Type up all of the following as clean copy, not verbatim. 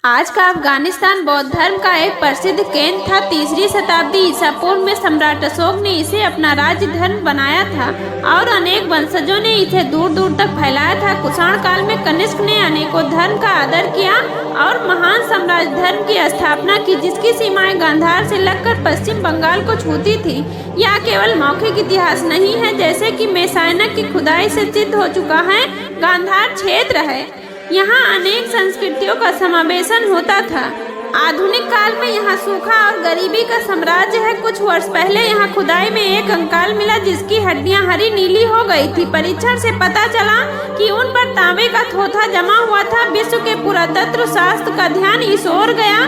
आज का अफगानिस्तान बौद्ध धर्म का एक प्रसिद्ध केंद्र था। 3री शताब्दी ईसा पूर्व में सम्राट अशोक ने इसे अपना राज्य धर्म बनाया था और अनेक वंशजों ने इसे दूर दूर तक फैलाया था। कुषाण काल में कनिष्क ने अनेकों धर्म का आदर किया और महान साम्राज्य धर्म की स्थापना की, जिसकी सीमाएं गांधार से लगकर पश्चिम बंगाल को छूती थी। यह केवल मौखिक इतिहास नहीं है, जैसे कि मेसायनक की खुदाई से सिद्ध हो चुका है। गांधार क्षेत्र है, यहाँ अनेक संस्कृतियों का समावेशन होता था। आधुनिक काल में यहाँ सूखा और गरीबी का साम्राज्य है। कुछ वर्ष पहले यहाँ खुदाई में एक कंकाल मिला जिसकी हड्डियाँ हरी नीली हो गई थी। परीक्षण से पता चला कि उन पर तांबे का थोथा जमा हुआ था। विश्व के पुरातत्व शास्त्र का ध्यान इस ओर गया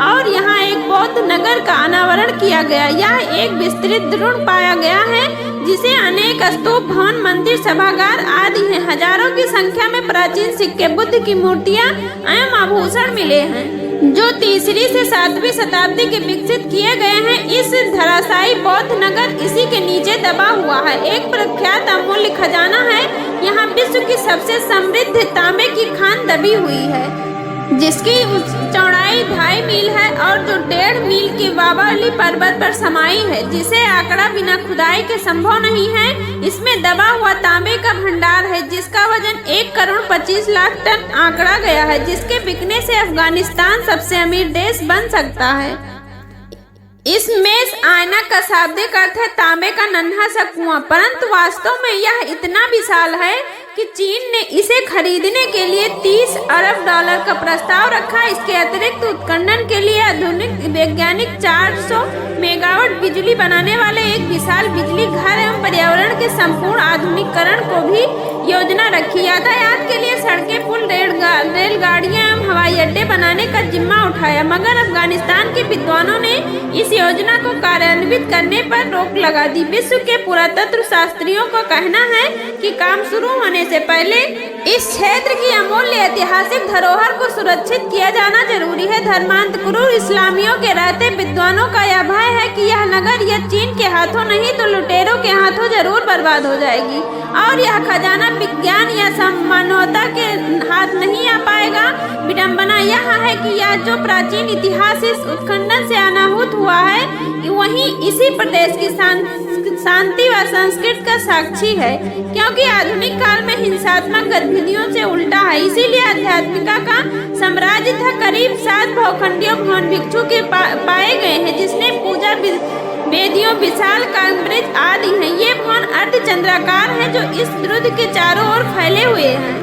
और यहाँ एक बौद्ध नगर का अनावरण किया गया। यह एक विस्तृत ऋण पाया गया है जिसे अनेक स्तूप, भवन, मंदिर, सभागार आदि हैं। हजारों की संख्या में प्राचीन सिक्के, बुद्ध की मूर्तियां एवं आभूषण मिले हैं जो 3री से 7वीं शताब्दी के विकसित किए गए हैं। इस धराशायी बौद्ध नगर इसी के नीचे दबा हुआ है। एक प्रख्यात अमूल्य खजाना है। यहाँ विश्व की सबसे समृद्ध तांबे की खान दबी हुई है जिसकी चौड़ाई 2.5 मील है और जो 1.5 मील की बाबाली पर्वत पर समाई है, जिसे आंकड़ा बिना खुदाई के संभव नहीं है। इसमें दबा हुआ तांबे का भंडार है जिसका वजन 1 करोड़ 25 लाख टन आंकड़ा गया है, जिसके बिकने से अफगानिस्तान सबसे अमीर देश बन सकता है। इस मेष आयनक का शाब्दिक अर्थ है तांबे का नन्हा सा कुआं, परंतु वास्तव में यह इतना विशाल है कि चीन ने इसे खरीदने के लिए $30 अरब का प्रस्ताव रखा। इसके अतिरिक्त उत्खनन के लिए आधुनिक वैज्ञानिक 400 मेगावाट बिजली बनाने वाले एक विशाल बिजली घर एवं पर्यावरण के संपूर्ण आधुनिकीकरण को भी योजना रखी। यातायात के लिए सड़कें, पुल, रेलगाड़ियां एवं हवाई अड्डे बनाने का जिम्मा उठाया, मगर अफगानिस्तान के विद्वानों ने इस योजना को कार्यान्वित करने पर रोक लगा दी। विश्व के पुरातत्व शास्त्रियों का कहना है कि काम शुरू होने से पहले इस क्षेत्र की अमूल्य ऐतिहासिक धरोहर को सुरक्षित किया जाना जरूरी है। धर्मांतकुर इस्लामियों के रहते विद्वानों का यह भय है कि यह नगर यह चीन के हाथों नहीं तो लुटेरों के हाथों जरूर बर्बाद हो जाएगी और यह खजाना विज्ञान या मानवता के हाथ नहीं आ पाएगा। विडंबना यह है कि यह जो प्राचीन इतिहास इस उत्खनन से अनाहूत हुआ है, वहीं इसी प्रदेश की शांति व संस्कृति का साक्षी है, क्योंकि आधुनिक काल में हिंसात्मक गतिविधियों से उल्टा है। इसीलिए आध्यात्मिका का साम्राज्य था। करीब 7 भवखंडियों भवन भिक्षु के पाए गए हैं, जिसने पूजा वेदियों, विशाल काम्ब्रिज आदि हैं। ये भवन अर्धचंद्राकार हैं जो इस दुर्ग के चारों ओर फैले हुए हैं।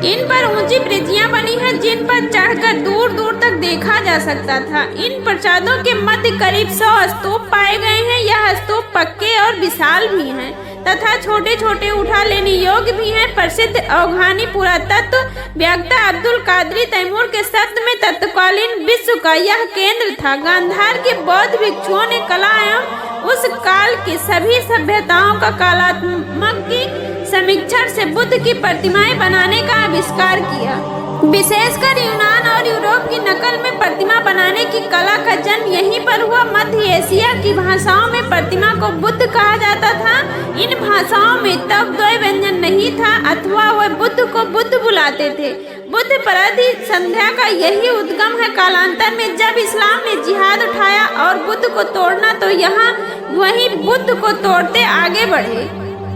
इन पर ऊंची ब्रिजियां बनी हैं जिन पर चढ़कर दूर दूर तक देखा जा सकता था। इन प्रासादों के मध्य करीब 100 स्तूप पाए गए हैं। यह स्तूप पक्के और विशाल भी हैं तथा छोटे छोटे उठा लेने योग्य भी हैं। प्रसिद्ध अफगानी पुरातत्व व्याख्याता अब्दुल कादरी तैमूर के शब्द में तत्कालीन विश्व का यह केंद्र था। गांधार के बौद्ध भिक्षुओं ने कला एवं उस काल की सभी सभ्यताओं का कलात्मक की समीक्षण से बुद्ध की प्रतिमाएं बनाने का आविष्कार किया। विशेषकर यूनान और यूरोप की नकल में प्रतिमा बनाने की कला का जन्म यहीं पर हुआ। मध्य एशिया की भाषाओं में प्रतिमा को बुद्ध कहा जाता था। इन भाषाओं में तब द्वय व्यंजन नहीं था अथवा वह बुद्ध को बुद्ध बुलाते थे। बुद्ध पराधि संध्या का यही उद्गम है। कालांतर में जब इस्लाम ने जिहाद उठाया और बुद्ध को तोड़ना, तो यहाँ वही बुद्ध को तोड़ते आगे बढ़े।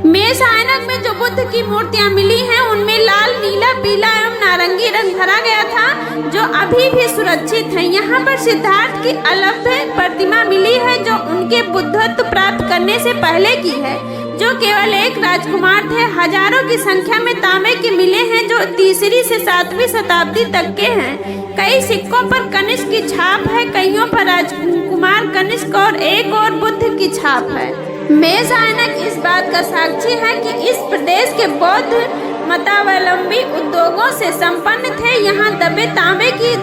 मेष आयनक में जो बुद्ध की मूर्तियां मिली हैं उनमें लाल, नीला, पीला एवं नारंगी रंग भरा गया था, जो अभी भी सुरक्षित है। यहाँ पर सिद्धार्थ की अलभ्य प्रतिमा मिली है जो उनके बुद्धत्व प्राप्त करने से पहले की है, जो केवल एक राजकुमार थे। हजारों की संख्या में तांबे के मिले हैं जो 3री से 7वीं शताब्दी तक के हैं। कई सिक्कों पर कनिष्क की छाप है, कईयों पर राजकुमार कनिष्क और एक और बुद्ध की छाप है। मेष आयनक इस बात का साक्षी है कि इस प्रदेश के बौद्ध मतावलंबी उद्योगों से संपन्न थे। यहाँ दबे तांबे की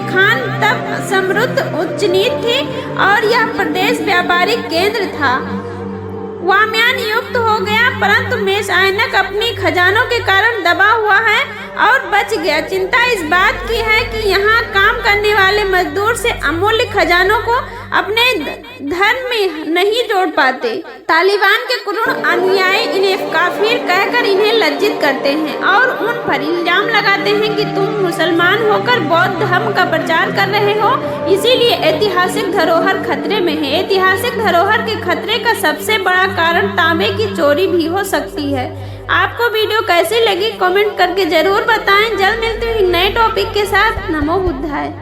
खान तब समृद्ध उच्च नीच थी और यह प्रदेश व्यापारिक केंद्र था। वामयान युक्त हो गया, परंतु मेष आयनक अपनी खजानों के कारण दबा हुआ है और बच गया। चिंता इस बात की है कि यहाँ काम करने वाले मजदूर से अमूल्य खजानों को अपने धर्म में नहीं जोड़ पाते। तालिबान के क्रूर अनुयायी इन्हें काफिर कहकर इन्हें लज्जित करते हैं और उन पर इल्जाम लगाते हैं कि तुम मुसलमान होकर बौद्ध धर्म का प्रचार कर रहे हो, इसीलिए ऐतिहासिक धरोहर खतरे में है। ऐतिहासिक धरोहर के खतरे का सबसे बड़ा कारण तांबे की चोरी भी हो सकती है। आपको वीडियो कैसी लगी कमेंट करके जरूर बताएं। जल्द मिलते हैं नए टॉपिक के साथ। नमो बुद्धाय।